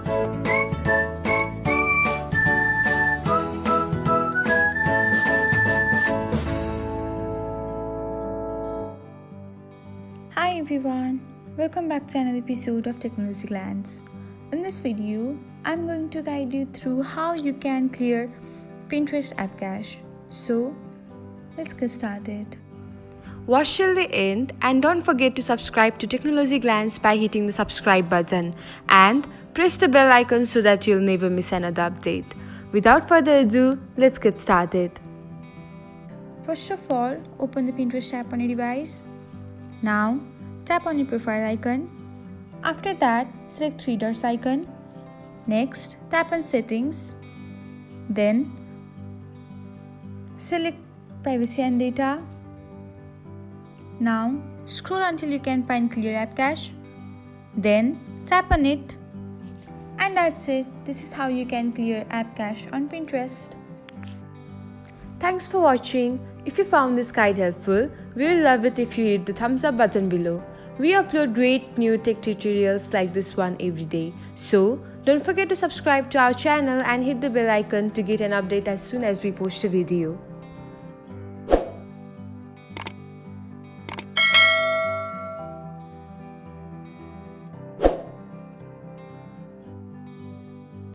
Hi everyone, welcome back to another episode of Technologyglance. In this video, I'm going to guide you through how you can clear Pinterest app cache. So, let's get started. Watch till the end and don't forget to subscribe to Technologyglance by hitting the subscribe button and press the bell icon so that you'll never miss another update. Without further ado, let's get started. First of all, open the Pinterest app on your device. Now, tap on your profile icon. After that, select three dots icon. Next, tap on settings. Then, select privacy and data. Now, scroll until you can find clear app cache. Then, tap on it. And that's it. This is how you can clear app cache on Pinterest. Thanks for watching. If you found this guide helpful, we will love it if you hit the thumbs up button below. We upload great new tech tutorials like this one every day. So, don't forget to subscribe to our channel and hit the bell icon to get an update as soon as we post a video.